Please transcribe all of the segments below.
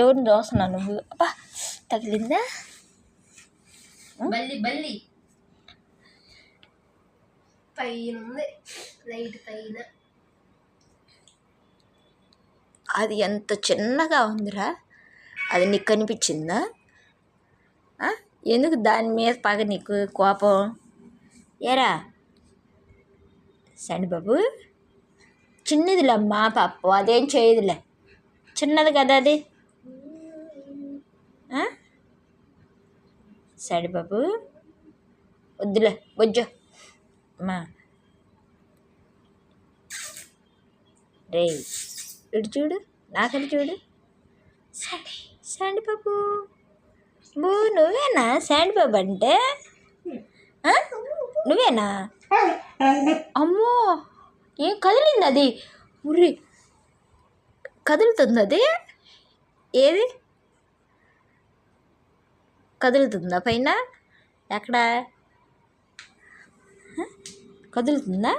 ఎవరిని చూస్తున్నావు నువ్వు? అబ్బా తగిలిందా? బల్లి బల్లి పైన ఉంది, లైట్ పైన. అది ఎంత చిన్నగా ఉందిరా, అది నీకు కనిపించిందా? ఎందుకు దాని మీద పగ నీకు కోపం? ఏరా సండి బాబు, చిన్నదిలే అమ్మా పాప, అదేం చేయదులే, చిన్నది కదా అది. సడి బాబు వద్దులే, వజ్జో అమ్మా. రే ఇటు చూడు, నాకటి చూడు. శాండీ బాబు, నువ్వేనా శాండీ బాబు అంటే? నువ్వేనా? అమ్మో ఏం కదిలింది అది? ఉర్రి కదులుతుంది అది? ఏది కదులుతుందా పైన? ఎక్కడ కదులుతుందా?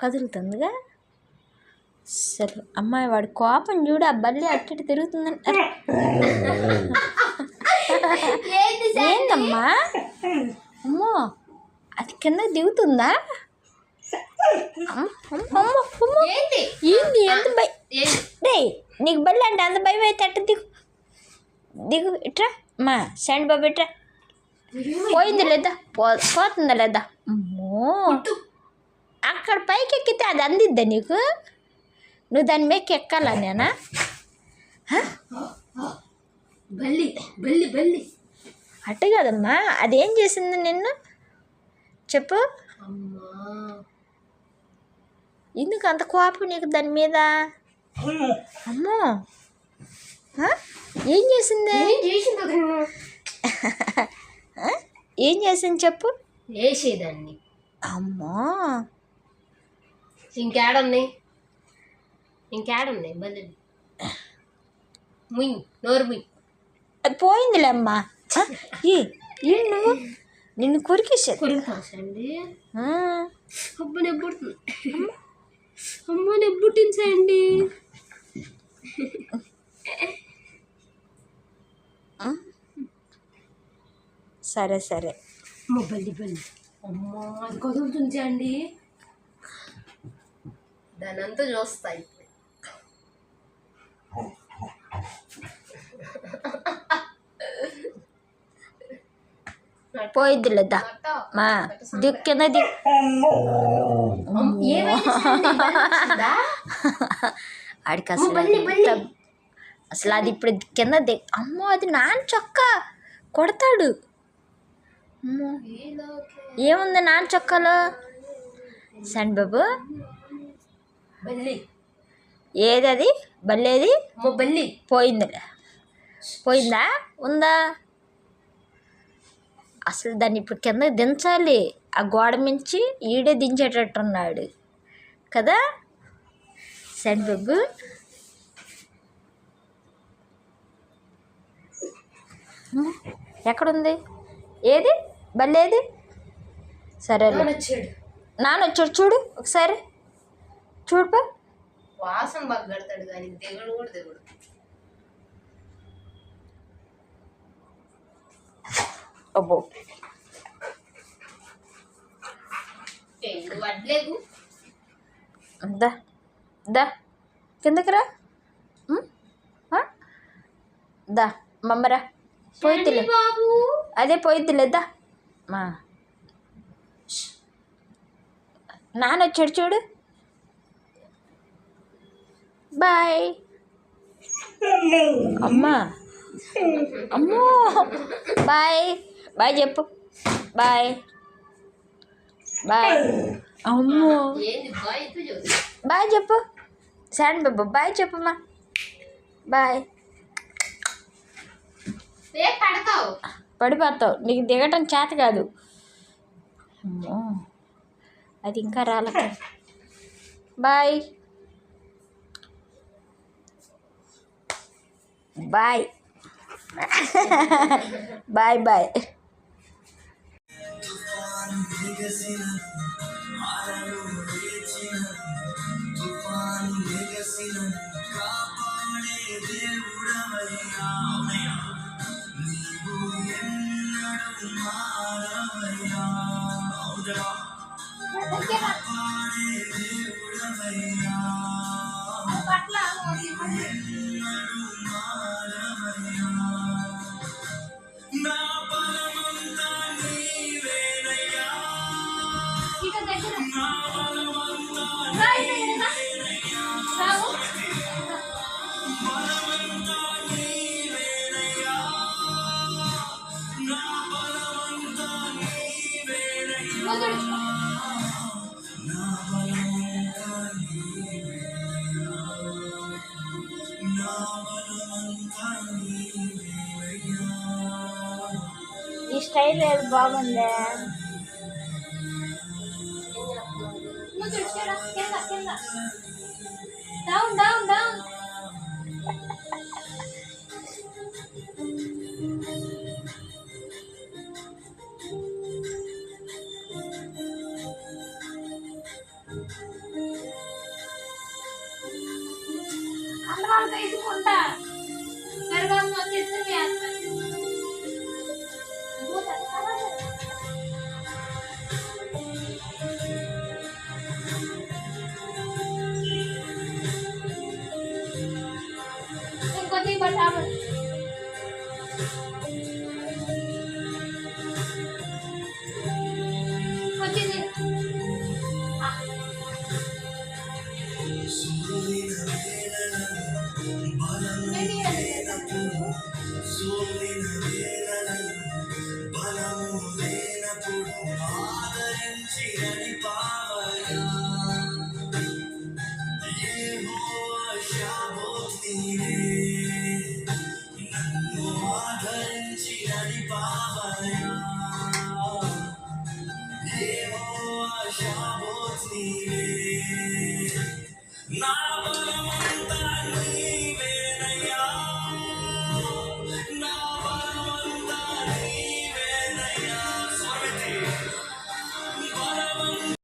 కదులుతుందిగా. సరే అమ్మాయి, వాడి కోపం చూడు, ఆ బల్లి అట్టటి తిరుగుతుందంట. ఏందమ్మా? అమ్మో అది కింద దిగుతుందా? ఏంది ఎంత భయం? డే నీకు బల్లి అంటే అంత భయం అయితే అట్ట దిగు, దిగు ఇట్రా అమ్మా. శాండీ బాబు ఇట్రా. పోయింది లేదా? పోతుందా లేదా? అమ్మో అక్కడ పైకి ఎక్కితే అది అందిద్దా నీకు? నువ్వు దాని మీదకి ఎక్కాలా నేనా? బల్లి బల్లి బల్లి అట్ట కదమ్మా, అదేం చేసింది నిన్ను చెప్పు? ఎందుకు అంత కోపం నీకు దాని మీద? అమ్మో ఏం చేసింది? ఏం చేసింది చెప్పు? వేసేదాన్ని. అమ్మో ఇంకేడున్నాయి బల్లి? ముయ్ నోరు ముయ్. అది పోయిందిలే అమ్మా. నువ్వు నిన్ను కొరికేసేది. అమ్మ నెబ్బుడుతుంది, అమ్మ నెబ్బుట్టించండి. సరే సరే. బల్లి బల్లి అమ్మ అది కదులుతుంది అండి, దాని అంతా చూస్తాయి. పోయిద్ది లేదా మా దిక్కినది? ఆడికి అసలు అది ఇప్పుడు కింద అమ్మో అది నాన్న చొక్కా కొడతాడు. అమ్మో ఏముంది నాన్న చొక్కాలో? శాండీ బాబు ఏది అది బల్లేది? బల్లి పోయిందిలే. పోయిందా ఉందా? అసలు దాన్ని ఇప్పుడు కింద దించాలి, ఆ గోడ మించి ఈడే దించేటట్టున్నాడు కదా శాండీ బాబు. ఎక్కడుంది? ఏది బల్లేది? సరే నాన్న వచ్చాడు చూడు ఒకసారి, చూడుపా. వాసన బాగా కడతాడు కానీ దిగుడు కూడా దిగుడు. అబ్బో వడ్లేగు దా దా కిందకి రా. దా మమ్మరా పోయిద్దిలే, అదే పోయిద్దిలేదా మా. నాన్న వచ్చాడు చూడు. బాయ్ అమ్మా. అమ్మో బాయ్ బాయ్ చెప్పు, బాయ్ బాయ్. అమ్మో బాయ్ చెప్పు శాండీ బాబు, బాయ్ చెప్పమ్మా, బాయ్. పడిపోతావు, నీకు దిగటం చేత కాదు. అమ్మో అది ఇంకా రాలక. Bye bye bye bye. ఈ స్టైల్ ఏది బాగుంది. తీసుకుంటా తర్వాత వచ్చేస్తే ఇంకొద్ది పట్టాలి వచ్చింది నా బలమంతా